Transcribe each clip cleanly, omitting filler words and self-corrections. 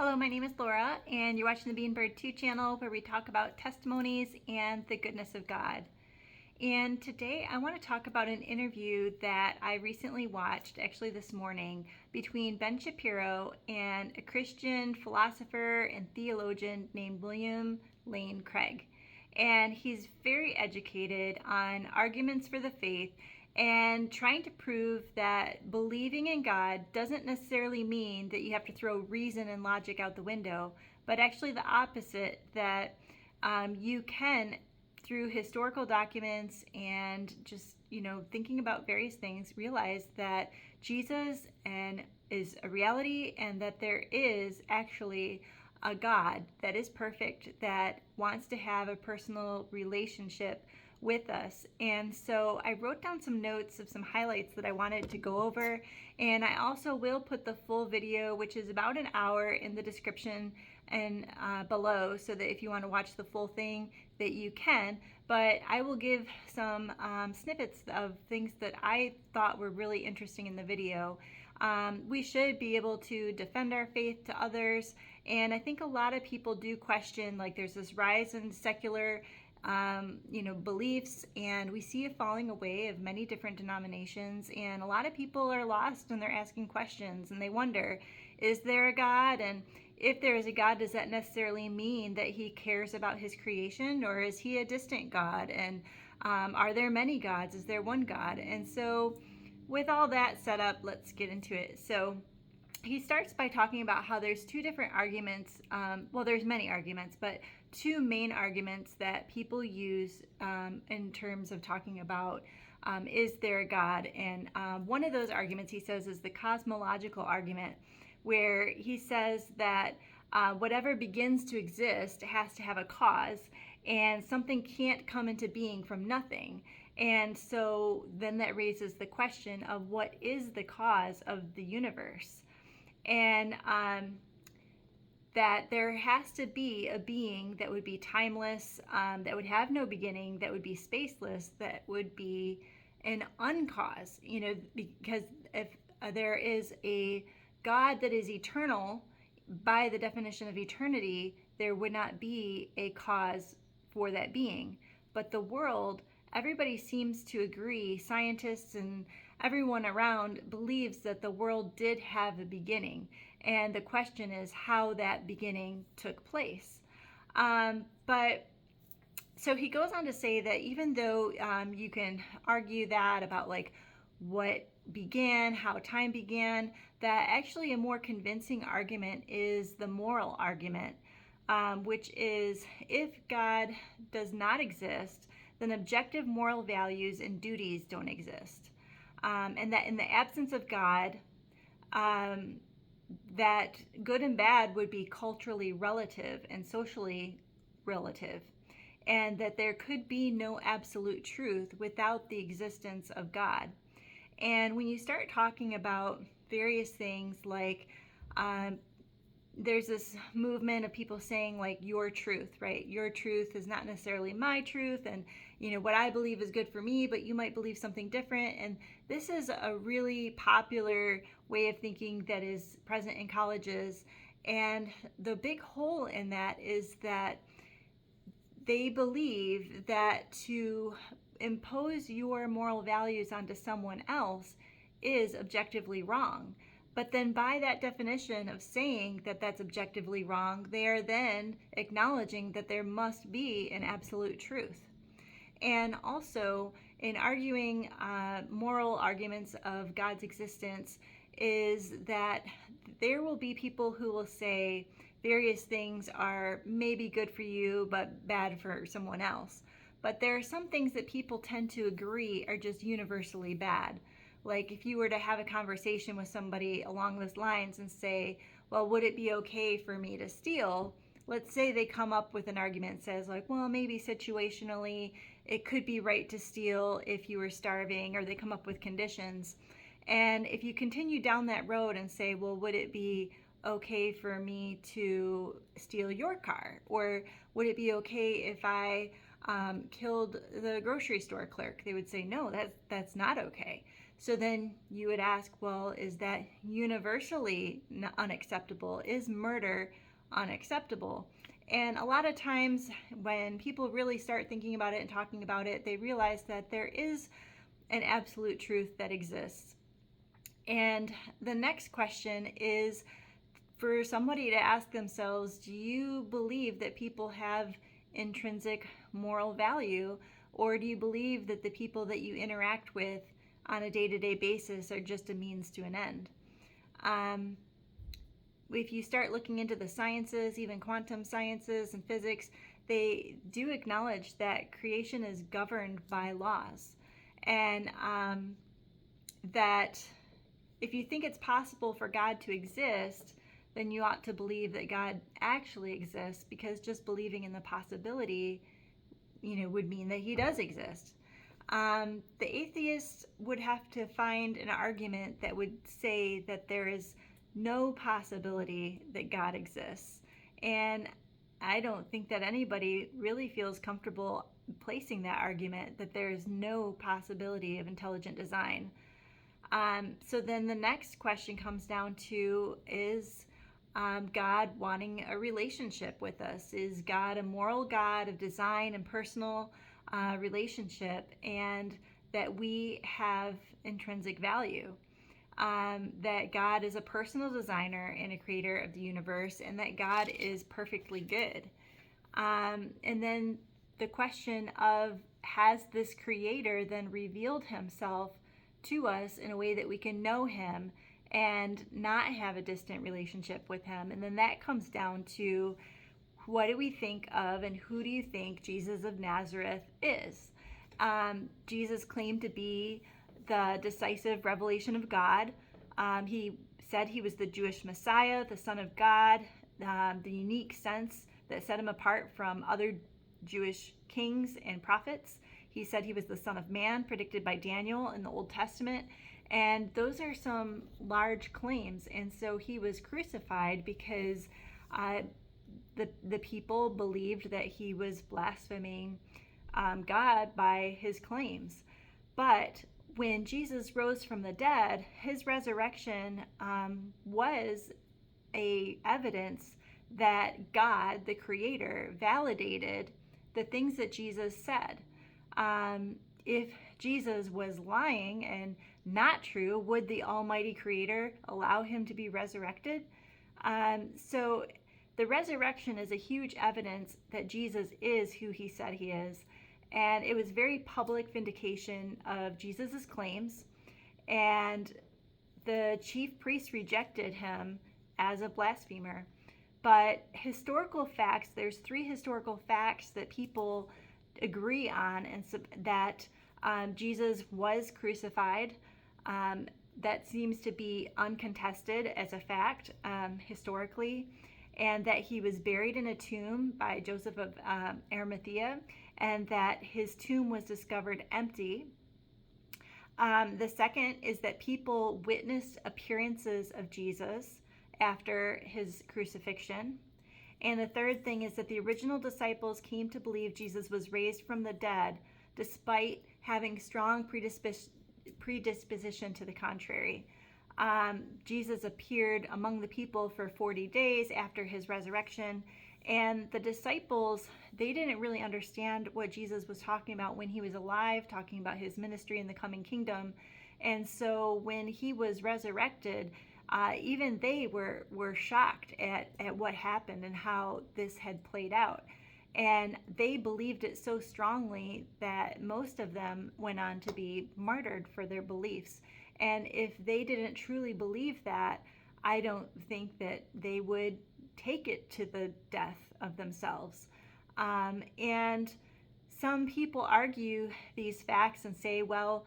Hello, my name is Laura, and you're watching the Bean Bird 2 channel where we talk about testimonies and the goodness of God. And today I want to talk about an interview that I recently watched, actually this morning, between Ben Shapiro and a Christian philosopher and theologian named William Lane Craig. And he's very educated on arguments for the faith and trying to prove that believing in God doesn't necessarily mean that you have to throw reason and logic out the window, but actually the opposite, that you can, through historical documents and just, thinking about various things, realize that Jesus is a reality and that there is actually a God that is perfect, that wants to have a personal relationship with us. And so I wrote down some notes of some highlights that I wanted to go over, and I also will put the full video, which is about an hour, in the description and below, so that if you want to watch the full thing that you can. But I will give some snippets of things that I thought were really interesting in the video. We should be able to defend our faith to others, and I think a lot of people do question, like, there's this rise in secular beliefs, and we see a falling away of many different denominations, and a lot of people are lost and they're asking questions and they wonder, is there a God? And if there is a God, does that necessarily mean that he cares about his creation, or is he a distant God? And are there many gods? Is there one God? And so with all that set up, let's get into it. So he starts by talking about how there's two different arguments. There's many arguments, but two main arguments that people use in terms of talking about is there a God? And one of those arguments, he says, is the cosmological argument, where he says that whatever begins to exist has to have a cause, and something can't come into being from nothing. And so then that raises the question of what is the cause of the universe? And that there has to be a being that would be timeless, that would have no beginning, that would be spaceless, that would be an uncause, because if there is a God that is eternal, by the definition of eternity, there would not be a cause for that being. But the world, everybody seems to agree, scientists and everyone around believes that the world did have a beginning. And the question is how that beginning took place. So he goes on to say that even though you can argue that about like what began, how time began, that actually a more convincing argument is the moral argument, which is, if God does not exist, then objective moral values and duties don't exist. And that in the absence of God, that good and bad would be culturally relative and socially relative, and that there could be no absolute truth without the existence of God. And when you start talking about various things like, there's this movement of people saying, like, your truth, right? Your truth is not necessarily my truth, and what I believe is good for me, but you might believe something different. And this is a really popular way of thinking that is present in colleges. And the big hole in that is that they believe that to impose your moral values onto someone else is objectively wrong. But then by that definition of saying that that's objectively wrong, they are then acknowledging that there must be an absolute truth. And also, in arguing moral arguments of God's existence, is that there will be people who will say various things are maybe good for you but bad for someone else. But there are some things that people tend to agree are just universally bad. Like if you were to have a conversation with somebody along those lines and say, well, would it be okay for me to steal? Let's say they come up with an argument that says, like, well, maybe situationally it could be right to steal if you were starving, or they come up with conditions. And if you continue down that road and say, well, would it be okay for me to steal your car? Or would it be okay if I killed the grocery store clerk? They would say, no, that's not okay. So then you would ask, well, is that universally unacceptable? Is murder unacceptable? And a lot of times when people really start thinking about it and talking about it, they realize that there is an absolute truth that exists. And the next question is for somebody to ask themselves, do you believe that people have intrinsic moral value, or do you believe that the people that you interact with on a day-to-day basis are just a means to an end? If you start looking into the sciences, even quantum sciences and physics, they do acknowledge that creation is governed by laws, and that if you think it's possible for God to exist, then you ought to believe that God actually exists, because just believing in the possibility, would mean that he does exist. The atheist would have to find an argument that would say that there is no possibility that God exists. And I don't think that anybody really feels comfortable placing that argument, that there is no possibility of intelligent design. So then the next question comes down to, is God wanting a relationship with us? Is God a moral God of design and personal relationship, and that we have intrinsic value? That God is a personal designer and a creator of the universe, and that God is perfectly good. And then the question of, has this creator then revealed himself to us in a way that we can know him and not have a distant relationship with him? And then that comes down to, what do we think of and who do you think Jesus of Nazareth is? Jesus claimed to be the decisive revelation of God. He said he was the Jewish Messiah, the Son of God, the unique sense that set him apart from other Jewish kings and prophets. He said he was the Son of Man, predicted by Daniel in the Old Testament. And those are some large claims. And so he was crucified because the people believed that he was blaspheming God by his claims. But when Jesus rose from the dead, his resurrection was a evidence that God, the Creator, validated the things that Jesus said. If Jesus was lying and not true, would the Almighty Creator allow him to be resurrected? So the resurrection is a huge evidence that Jesus is who he said he is. And it was very public vindication of Jesus's claims. And the chief priests rejected him as a blasphemer. But historical facts, there's 3 historical facts that people agree on, and that Jesus was crucified. That seems to be uncontested as a fact historically, and that he was buried in a tomb by Joseph of Arimathea, and that his tomb was discovered empty. The second is that people witnessed appearances of Jesus after his crucifixion. And the third thing is that the original disciples came to believe Jesus was raised from the dead, despite having strong predisposition to the contrary. Jesus appeared among the people for 40 days after his resurrection, and the disciples, they didn't really understand what Jesus was talking about when he was alive, talking about his ministry and the coming kingdom. And so when he was resurrected, even they were shocked at what happened and how this had played out. And they believed it so strongly that most of them went on to be martyred for their beliefs. And if they didn't truly believe that, I don't think that they would take it to the death of themselves. And some people argue these facts and say, well,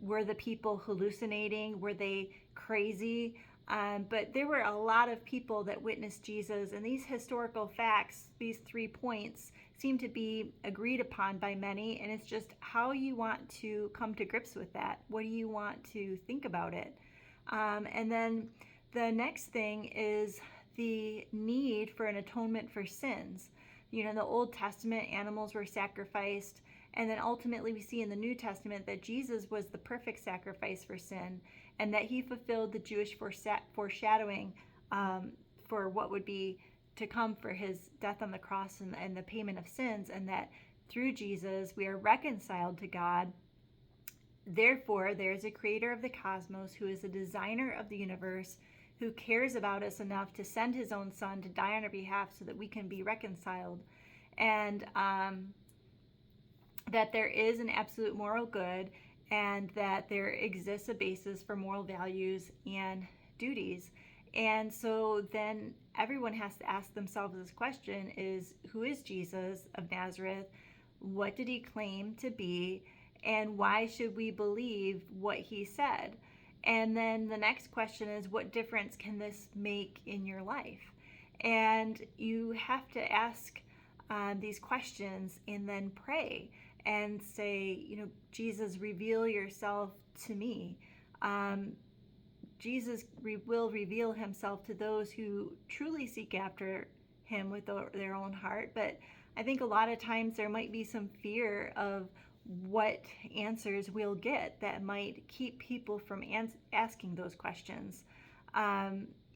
were the people hallucinating? Were they crazy? But there were a lot of people that witnessed Jesus, and these historical facts, these 3 points, seem to be agreed upon by many, and it's just how you want to come to grips with that. What do you want to think about it? And then the next thing is the need for an atonement for sins. In the Old Testament, animals were sacrificed, And then ultimately we see in the New Testament that Jesus was the perfect sacrifice for sin, and that he fulfilled the Jewish foreshadowing for what would be to come for his death on the cross and the payment of sins, and that through Jesus we are reconciled to God. Therefore, there is a creator of the cosmos who is a designer of the universe, who cares about us enough to send his own son to die on our behalf so that we can be reconciled. And that there is an absolute moral good, and that there exists a basis for moral values and duties. And so then everyone has to ask themselves this question: is who is Jesus of Nazareth? What did he claim to be? And why should we believe what he said? And then the next question is, what difference can this make in your life? And you have to ask these questions and then pray and say, Jesus, reveal yourself to me. Jesus will reveal himself to those who truly seek after him with their own heart. But I think a lot of times there might be some fear of what answers we'll get that might keep people from asking those questions.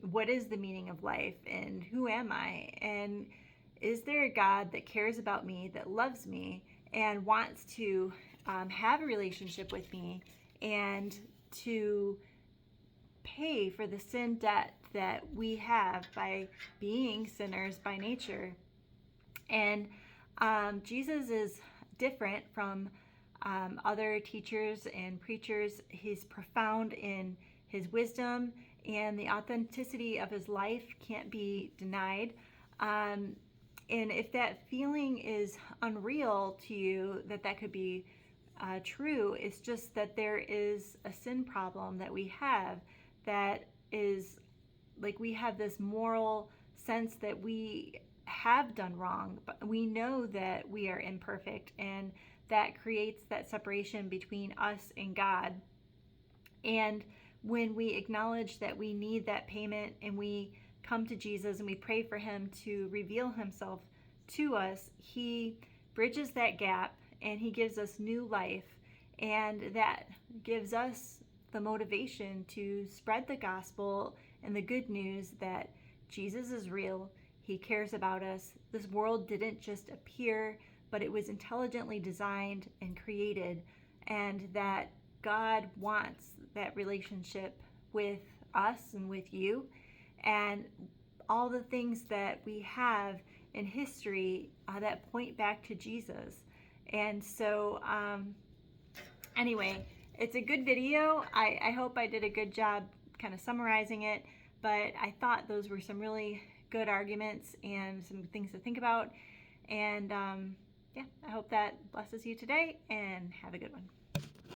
What is the meaning of life, and who am I? And is there a God that cares about me, that loves me, and wants to have a relationship with me, and to pay for the sin debt that we have by being sinners by nature? And Jesus is different from other teachers and preachers. He's profound in his wisdom, and the authenticity of his life can't be denied. And if that feeling is unreal to you, that could be true, it's just that there is a sin problem that we have, that is like we have this moral sense that we have done wrong, but we know that we are imperfect, and that creates that separation between us and God. And when we acknowledge that we need that payment, and we come to Jesus and we pray for him to reveal himself to us, he bridges that gap and he gives us new life, and that gives us the motivation to spread the gospel and the good news that Jesus is real. He cares about us. This world didn't just appear, but it was intelligently designed and created, and that God wants that relationship with us and with you. And all the things that we have in history that point back to Jesus. And so anyway, it's a good video. I hope I did a good job kind of summarizing it, but I thought those were some really good arguments and some things to think about. And yeah, I hope that blesses you today, and have a good one.